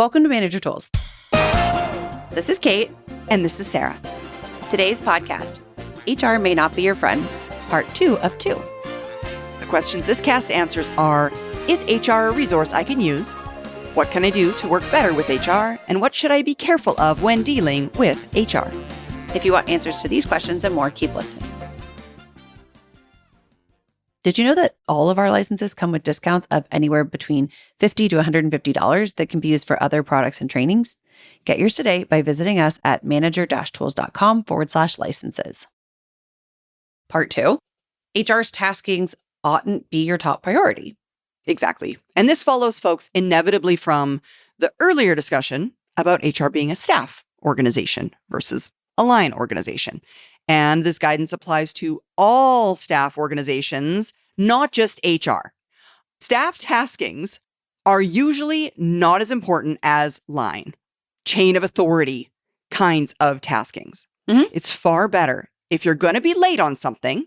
Welcome to Manager Tools. This is Kate. And this is Sarah. Today's podcast, HR May Not Be Your Friend, Part 2 of 2. The questions this cast answers are, is HR a resource I can use? What can I do to work better with HR? And what should I be careful of when dealing with HR? If you want answers to these questions and more, keep listening. Did you know that all of our licenses come with discounts of anywhere between $50 to $150 that can be used for other products and trainings? Get yours today by visiting us at manager-tools.com/licenses. Part 2, HR's taskings oughtn't be your top priority. Exactly. And this follows, folks, inevitably from the earlier discussion about HR being a staff organization versus a line organization. And this guidance applies to all staff organizations, not just HR. Staff taskings are usually not as important as line, chain of authority kinds of taskings. It's far better if you're going to be late on something,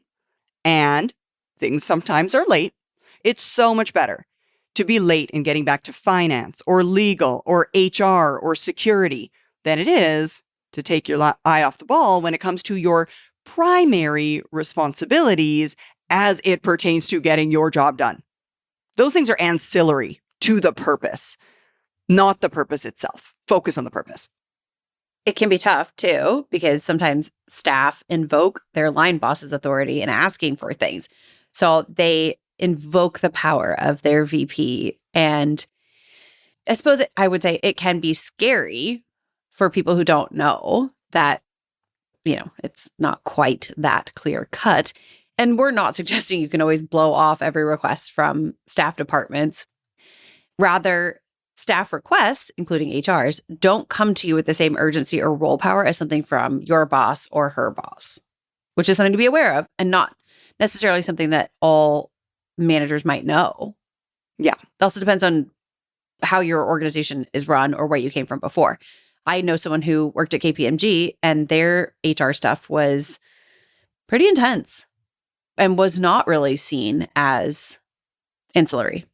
and things sometimes are late. It's so much better to be late in getting back to finance or legal or HR or security than it is to take your eye off the ball when it comes to your primary responsibilities as it pertains to getting your job done. Those things are ancillary to the purpose, not the purpose itself. Focus on the purpose. It can be tough too, because sometimes staff invoke their line boss's authority in asking for things. So they invoke the power of their VP. And I suppose I would say it can be scary for people who don't know that, it's not quite that clear cut. And we're not suggesting you can always blow off every request from staff departments. Rather, staff requests, including HR's, don't come to you with the same urgency or role power as something from your boss or her boss, which is something to be aware of and not necessarily something that all managers might know. Yeah. It also depends on how your organization is run or where you came from before. I know someone who worked at KPMG and their HR stuff was pretty intense and was not really seen as ancillary.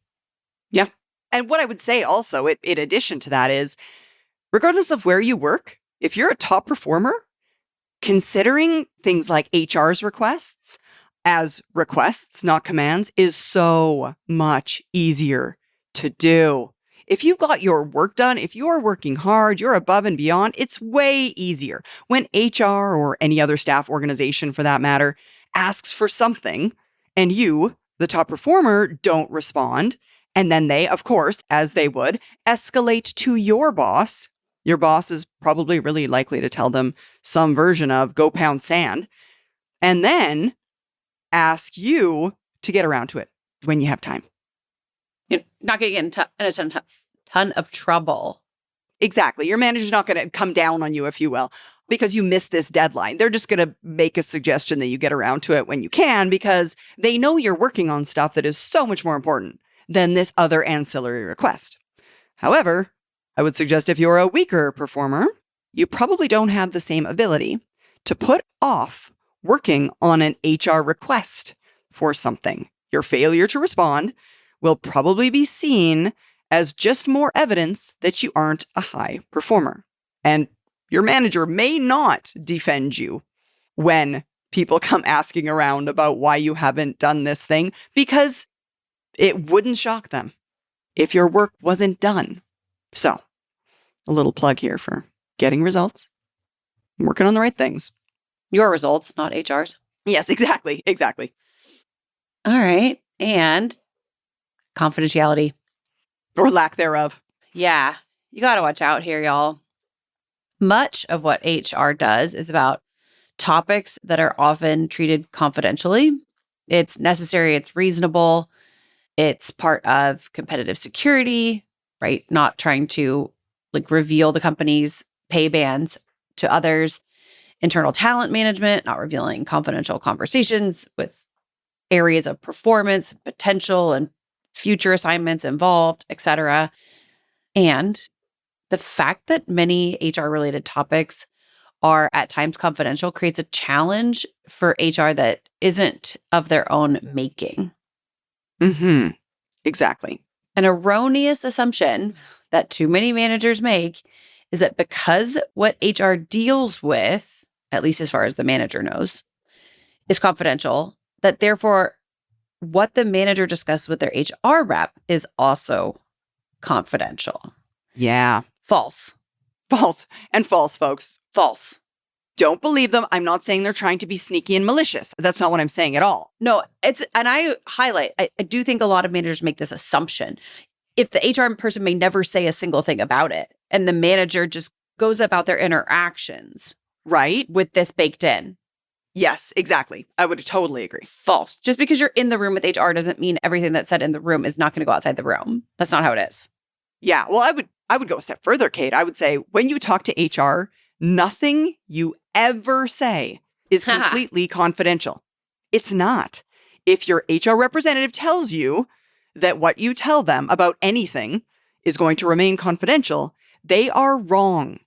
Yeah. And what I would say also, in addition to that, is regardless of where you work, if you're a top performer, considering things like HR's requests as requests, not commands, is so much easier to do. If you've got your work done, if you're working hard, you're above and beyond, it's way easier. When HR or any other staff organization for that matter asks for something and you, the top performer, don't respond, and then they, of course, as they would, escalate to your boss is probably really likely to tell them some version of go pound sand, and then ask you to get around to it when you have time. You're not going to get in a ton of trouble. Exactly. Your manager's not going to come down on you, if you will, because you missed this deadline. They're just going to make a suggestion that you get around to it when you can, because they know you're working on stuff that is so much more important than this other ancillary request. However, I would suggest if you're a weaker performer, you probably don't have the same ability to put off working on an HR request for something. Your failure to respond will probably be seen as just more evidence that you aren't a high performer. And your manager may not defend you when people come asking around about why you haven't done this thing, because it wouldn't shock them if your work wasn't done. So, a little plug here for getting results, working on the right things. Your results, not HR's. Yes, exactly. All right. And confidentiality. Or lack thereof. Yeah. You got to watch out here, y'all. Much of what HR does is about topics that are often treated confidentially. It's necessary. It's reasonable. It's part of competitive security, right? Not trying to reveal the company's pay bands to others. Internal talent management, not revealing confidential conversations with areas of performance, potential, and future assignments involved, etc. And the fact that many HR-related topics are at times confidential creates a challenge for HR that isn't of their own making. Exactly. An erroneous assumption that too many managers make is that because what HR deals with, at least as far as the manager knows, is confidential, that therefore what the manager discusses with their HR rep is also confidential. Yeah. False. False. And false, folks. False. Don't believe them. I'm not saying they're trying to be sneaky and malicious. That's not what I'm saying at all. No, and I highlight, I do think a lot of managers make this assumption. If the HR person may never say a single thing about it, and the manager just goes about their interactions. Right? With this baked in. Yes, exactly. I would totally agree. False. Just because you're in the room with HR doesn't mean everything that's said in the room is not going to go outside the room. That's not how it is. Yeah. Well, I would go a step further, Kate. I would say when you talk to HR, nothing you ever say is completely confidential. It's not. If your HR representative tells you that what you tell them about anything is going to remain confidential, they are wrong.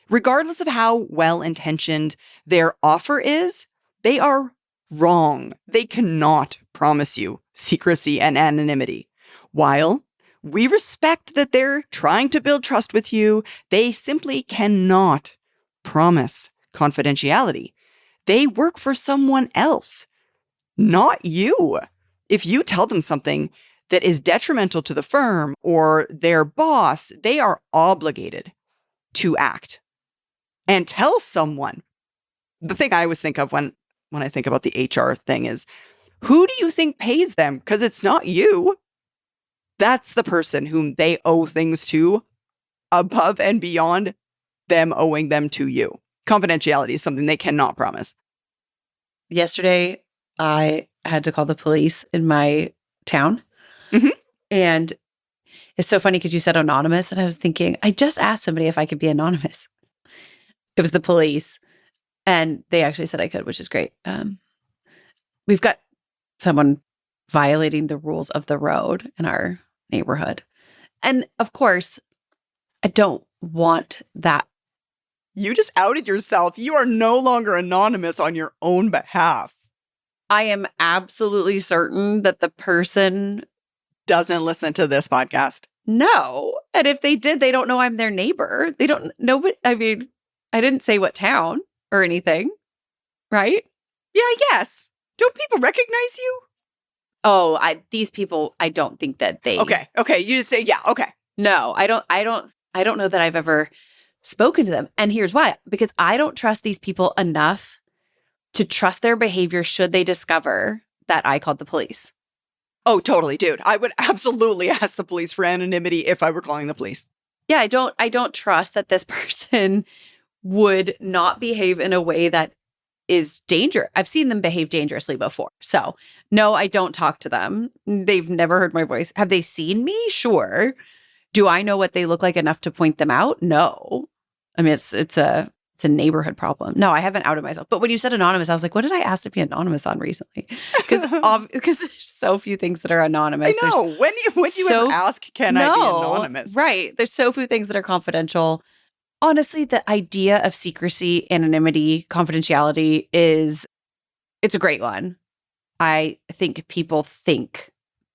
Regardless of how well-intentioned their offer is, they are wrong. They cannot promise you secrecy and anonymity. While we respect that they're trying to build trust with you, they simply cannot promise confidentiality. They work for someone else, not you. If you tell them something that is detrimental to the firm or their boss, they are obligated to act and tell someone. The thing I always think of when I think about the HR thing is, who do you think pays them? Because it's not you. That's the person whom they owe things to above and beyond them owing them to you. Confidentiality is something they cannot promise. Yesterday, I had to call the police in my town. Mm-hmm. And it's so funny because you said anonymous. And I was thinking, I just asked somebody if I could be anonymous. It was the police. And they actually said I could, which is great. We've got someone violating the rules of the road in our neighborhood. And of course, I don't want that. You just outed yourself. You are no longer anonymous on your own behalf. I am absolutely certain that the person doesn't listen to this podcast. No. And if they did, they don't know I'm their neighbor. They don't know. I mean, I didn't say what town or anything, right? Yeah, I guess. Don't people recognize you? Oh, these people, I don't think that they. Okay. You just say, yeah. Okay. No, I don't know that I've ever spoken to them. And here's why. Because I don't trust these people enough to trust their behavior should they discover that I called the police. Oh, totally, dude. I would absolutely ask the police for anonymity if I were calling the police. Yeah, I don't trust that this person would not behave in a way that is dangerous. I've seen them behave dangerously before. So, no, I don't talk to them. They've never heard my voice. Have they seen me? Sure. Do I know what they look like enough to point them out? No. I mean, it's a neighborhood problem. No, I haven't outed myself. But when you said anonymous, I was like, what did I ask to be anonymous on recently? Because there's so few things that are anonymous. I know. When you ever ask, can I be anonymous? Right. There's so few things that are confidential. Honestly, the idea of secrecy, anonymity, confidentiality it's a great one. I think people think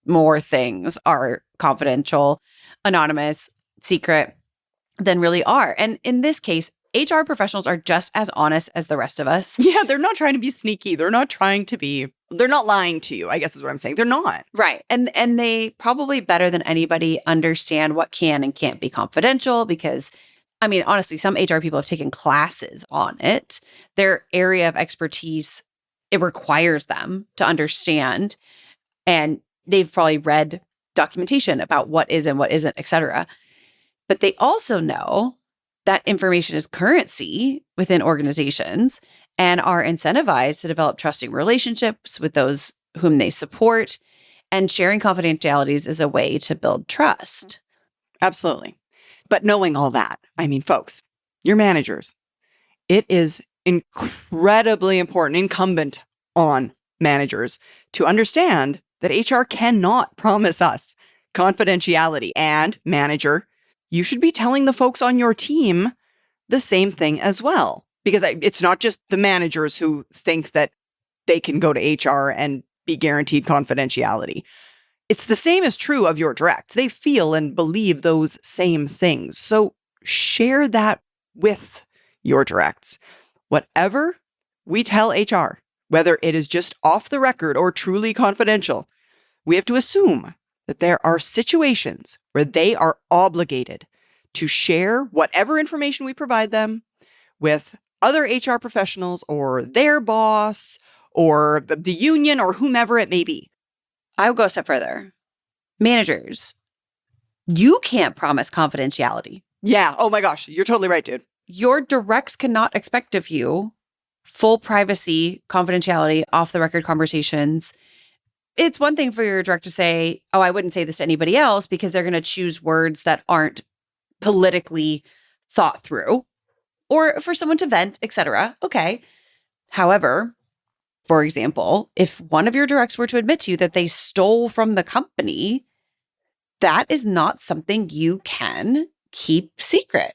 more things are confidential, anonymous, secret than really are. And in this case, HR professionals are just as honest as the rest of us. Yeah, they're not trying to be sneaky. They're not lying to you, I guess is what I'm saying. They're not. Right. And they probably better than anybody understand what can and can't be confidential because, I mean, honestly, some HR people have taken classes on it. Their area of expertise, it requires them to understand. And they've probably read documentation about what is and what isn't, et cetera. But they also know that information is currency within organizations and are incentivized to develop trusting relationships with those whom they support. And sharing confidentialities is a way to build trust. Absolutely. But knowing all that, I mean, folks, your managers, it is incredibly important, incumbent on managers to understand that HR cannot promise us confidentiality. And manager, you should be telling the folks on your team the same thing as well. Because it's not just the managers who think that they can go to HR and be guaranteed confidentiality. It's the same is true of your directs. They feel and believe those same things. So share that with your directs. Whatever we tell HR, whether it is just off the record or truly confidential, we have to assume that there are situations where they are obligated to share whatever information we provide them with other HR professionals or their boss or the union or whomever it may be. I would go a step further. Managers, you can't promise confidentiality. Yeah. Oh my gosh. You're totally right, dude. Your directs cannot expect of you full privacy, confidentiality, off the record conversations. It's one thing for your direct to say, oh, I wouldn't say this to anybody else because they're going to choose words that aren't politically thought through, or for someone to vent, etc. Okay. However, for example, if one of your directs were to admit to you that they stole from the company, that is not something you can keep secret.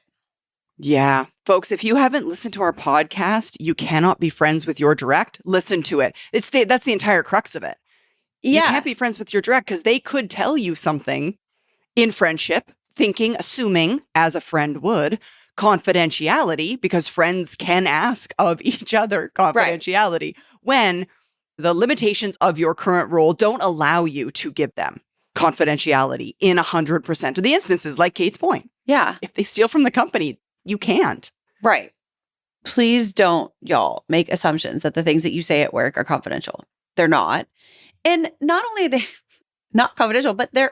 Yeah. Folks, if you haven't listened to our podcast, You Cannot Be Friends with Your Direct, listen to it. That's the entire crux of it. Yeah. You can't be friends with your direct because they could tell you something in friendship, assuming, as a friend would, confidentiality, because friends can ask of each other confidentiality when the limitations of your current role don't allow you to give them confidentiality in 100% of the instances, like Kate's point. Yeah. If they steal from the company, you can't. Right. Please don't, y'all, make assumptions that the things that you say at work are confidential. They're not. And not only are they not confidential, but they're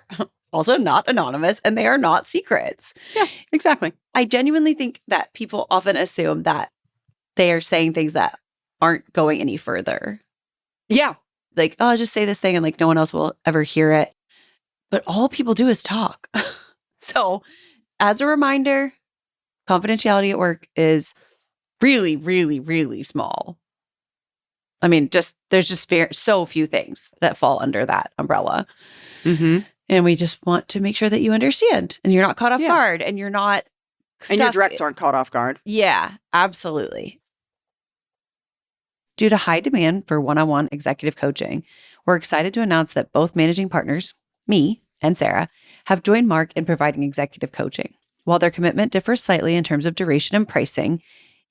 also not anonymous and they are not secrets. Yeah, exactly. I genuinely think that people often assume that they are saying things that aren't going any further. Yeah. Like, oh, I'll just say this thing and like no one else will ever hear it. But all people do is talk. So as a reminder, confidentiality at work is really, really, really small. I mean, there's just so few things that fall under that umbrella. Mm-hmm. And we just want to make sure that you understand and you're not caught off guard and you're not stuck. And your directs aren't caught off guard. Yeah, absolutely. Due to high demand for one-on-one executive coaching, we're excited to announce that both managing partners, me and Sarah, have joined Mark in providing executive coaching. While their commitment differs slightly in terms of duration and pricing,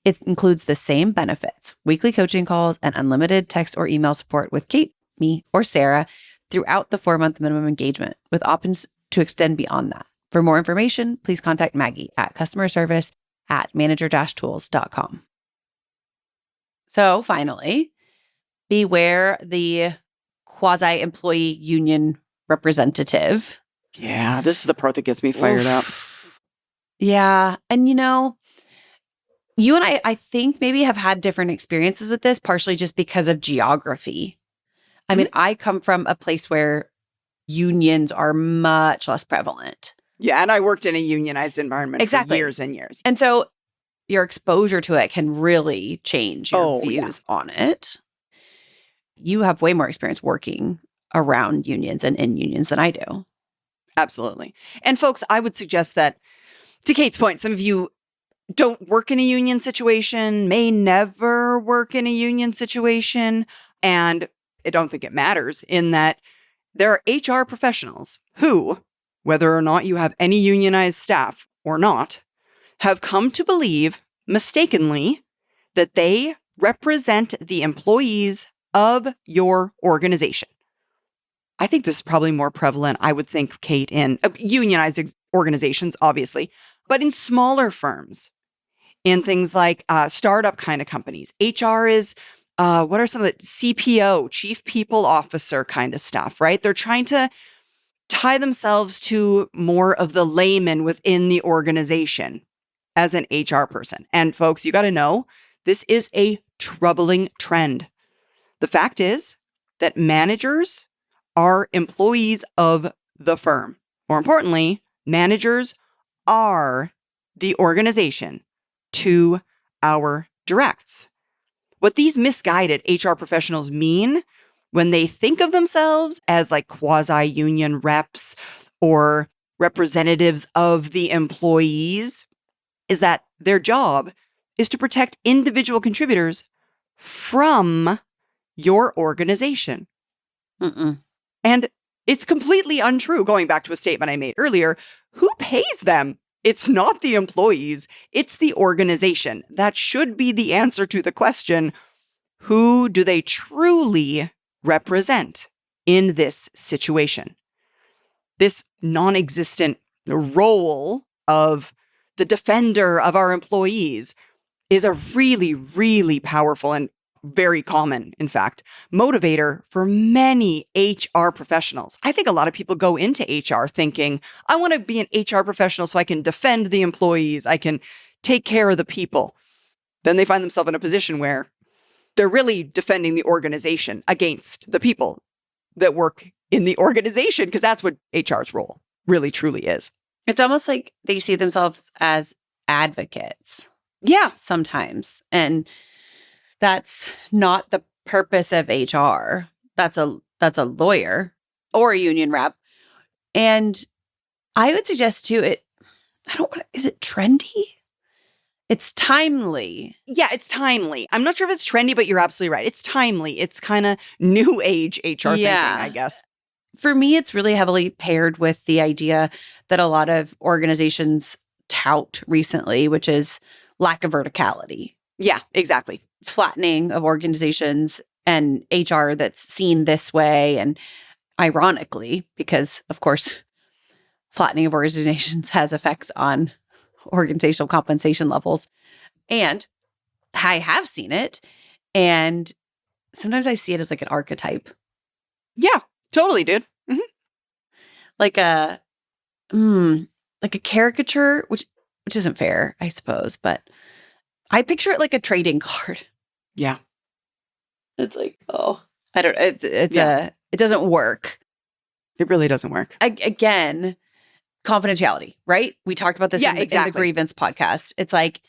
it includes the same benefits: weekly coaching calls and unlimited text or email support with Kate, me, or Sarah throughout the 4-month minimum engagement, with options to extend beyond that. For more information, please contact Maggie at customerservice@manager-tools.com. So finally, beware the quasi-employee union representative. Yeah, this is the part that gets me fired up. Yeah. And you and I think maybe have had different experiences with this, partially just because of geography. I mean, I come from a place where unions are much less prevalent. Yeah, and I worked in a unionized environment for years and years. And so your exposure to it can really change your views on it. You have way more experience working around unions and in unions than I do. Absolutely. And folks, I would suggest that, to Kate's point, some of you don't work in a union situation, may never work in a union situation, and I don't think it matters in that there are HR professionals who, whether or not you have any unionized staff or not, have come to believe mistakenly that they represent the employees of your organization. I think this is probably more prevalent, I would think, Kate, in unionized organizations, obviously, but in smaller firms, in things like startup kind of companies. HR is, what are some of the CPO, Chief People Officer kind of stuff, right? They're trying to tie themselves to more of the layman within the organization as an HR person. And folks, you got to know, this is a troubling trend. The fact is that managers are employees of the firm. More importantly, managers are the organization to our directs. What these misguided HR professionals mean when they think of themselves as like quasi-union reps or representatives of the employees is that their job is to protect individual contributors from your organization. Mm-mm. And It's completely untrue. Going back to a statement I made earlier, who pays them? It's not the employees, it's the organization. That should be the answer to the question, who do they truly represent in this situation? This non-existent role of the defender of our employees is a really, really powerful and very common, in fact, motivator for many HR professionals. I think a lot of people go into HR thinking, I want to be an HR professional so I can defend the employees, I can take care of the people. Then they find themselves in a position where they're really defending the organization against the people that work in the organization, because that's what HR's role really, truly is. It's almost like they see themselves as advocates. Yeah. Sometimes. And that's not the purpose of HR. That's a lawyer or a union rep. And I would suggest too, is it trendy? It's timely. Yeah, it's timely. I'm not sure if it's trendy, but you're absolutely right. It's timely. It's kind of new age HR thinking, I guess. For me, it's really heavily paired with the idea that a lot of organizations tout recently, which is lack of verticality. Yeah, exactly. Flattening of organizations and HR that's seen this way. And ironically, because of course, flattening of organizations has effects on organizational compensation levels. And I have seen it. And sometimes I see it as like an archetype. Yeah, totally, dude. Mm-hmm. Like a caricature, which isn't fair, I suppose, but I picture it like a trading card. Yeah. It's like, it doesn't work. It really doesn't work. Again, confidentiality, right? We talked about this in the grievance podcast. It's like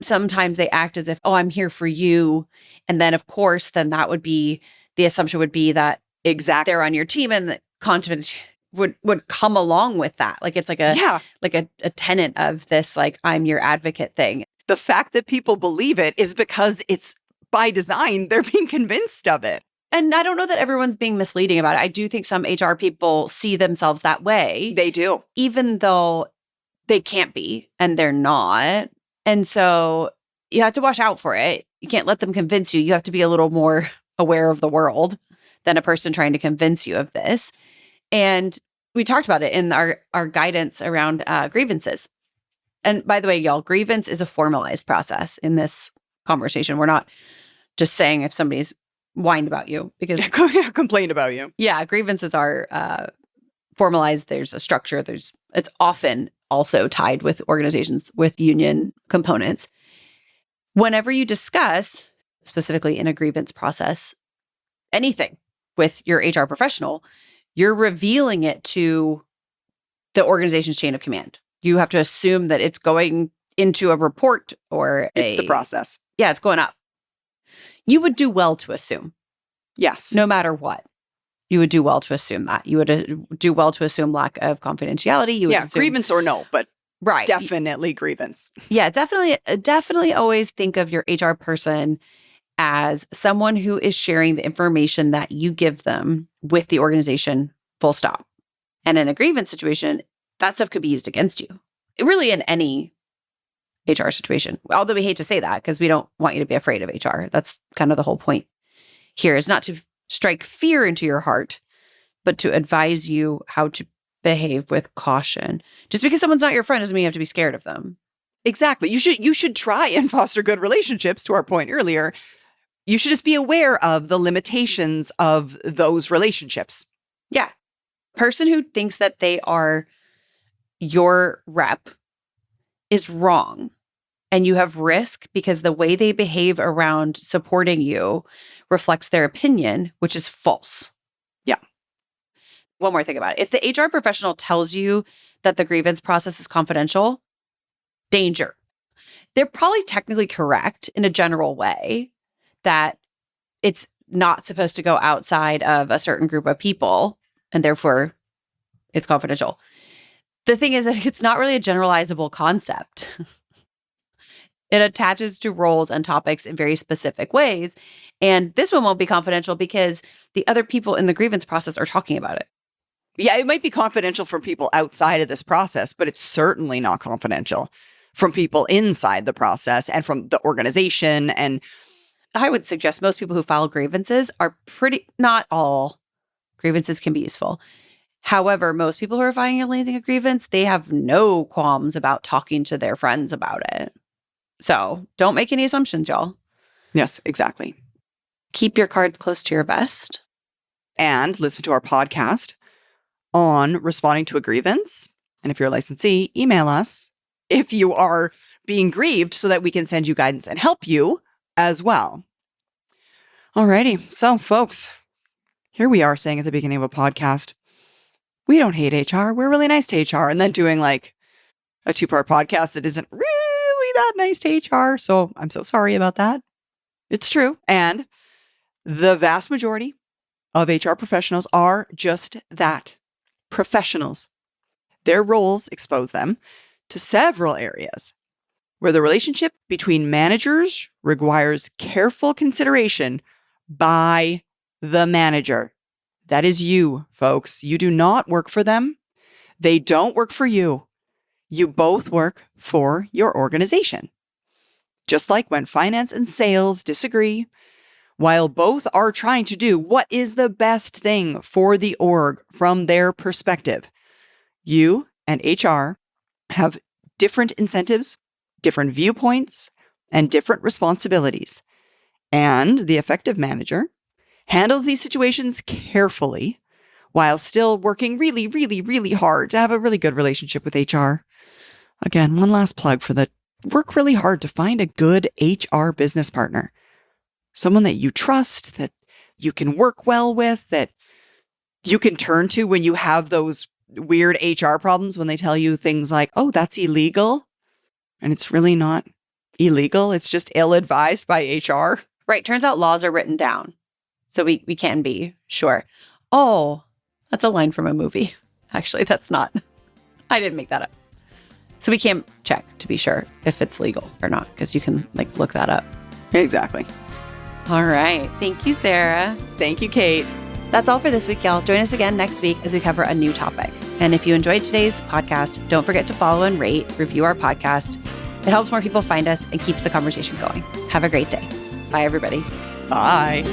sometimes they act as if, oh, I'm here for you. And then of course, then that would be, the assumption would be that they're on your team and that confidence would come along with that. Like it's like a tenet of this, like, I'm your advocate thing. The fact that people believe it is because it's by design, they're being convinced of it. And I don't know that everyone's being misleading about it. I do think some HR people see themselves that way. They do. Even though they can't be and they're not. And so you have to watch out for it. You can't let them convince you. You have to be a little more aware of the world than a person trying to convince you of this. And we talked about it in our guidance around grievances. And by the way, y'all, grievance is a formalized process in this conversation. We're not just saying if somebody's whined about you, because complained about you. Yeah, grievances are formalized. There's a structure. It's often also tied with organizations with union components. Whenever you discuss, specifically in a grievance process, anything with your HR professional, you're revealing it to the organization's chain of command. You have to assume that it's going into a report or it's the process. Yeah, it's going up. You would do well to assume. Yes. No matter what. You would do well to assume that. You would do well to assume lack of confidentiality. You would assume, grievance or no, but right. Definitely grievance. Yeah, definitely always think of your HR person as someone who is sharing the information that you give them with the organization, full stop. And in a grievance situation, that stuff could be used against you. Really in any HR situation. Although we hate to say that because we don't want you to be afraid of HR. That's kind of the whole point here, is not to strike fear into your heart, but to advise you how to behave with caution. Just because someone's not your friend doesn't mean you have to be scared of them. Exactly. You should try and foster good relationships, to our point earlier. You should just be aware of the limitations of those relationships. Yeah. Person who thinks that they are your rep is wrong. And you have risk because the way they behave around supporting you reflects their opinion, which is false. Yeah. One more thing about it. If the HR professional tells you that the grievance process is confidential, danger. They're probably technically correct in a general way that it's not supposed to go outside of a certain group of people, and therefore it's confidential. The thing is that it's not really a generalizable concept. It attaches to roles and topics in very specific ways. And this one won't be confidential because the other people in the grievance process are talking about it. Yeah, it might be confidential from people outside of this process, but it's certainly not confidential from people inside the process and from the organization. And I would suggest most people who file grievances are not all grievances can be useful. However, most people who are filing a grievance, they have no qualms about talking to their friends about it. So don't make any assumptions, y'all. yes, exactly. Keep your cards close to your vest. And listen to our podcast on responding to a grievance. And if you're a licensee, email us if you are being grieved so that we can send you guidance and help you as well. Alrighty. So, folks, here we are saying at the beginning of a podcast, we don't hate HR. We're really nice to HR. And then doing like a 2-part podcast that isn't really that nice to HR. So I'm so sorry about that. It's true. And the vast majority of HR professionals are just that, professionals. Their roles expose them to several areas where the relationship between managers requires careful consideration by the manager. That is you, folks. You do not work for them. They don't work for you. You both work for your organization. Just like when finance and sales disagree, while both are trying to do what is the best thing for the org from their perspective, you and HR have different incentives, different viewpoints, and different responsibilities. And the effective manager handles these situations carefully while still working really, really, really hard to have a really good relationship with HR. Again, one last plug for the work really hard to find a good HR business partner. Someone that you trust, that you can work well with, that you can turn to when you have those weird HR problems when they tell you things like, oh, that's illegal. And it's really not illegal. It's just ill-advised by HR. Right. Turns out laws are written down. So we can be sure. Oh, that's a line from a movie. Actually, that's not. I didn't make that up. So we can't check to be sure if it's legal or not, because you can look that up. Exactly. All right. Thank you, Sarah. Thank you, Kate. That's all for this week, y'all. Join us again next week as we cover a new topic. And if you enjoyed today's podcast, don't forget to follow and review our podcast. It helps more people find us and keeps the conversation going. Have a great day. Bye, everybody. Bye.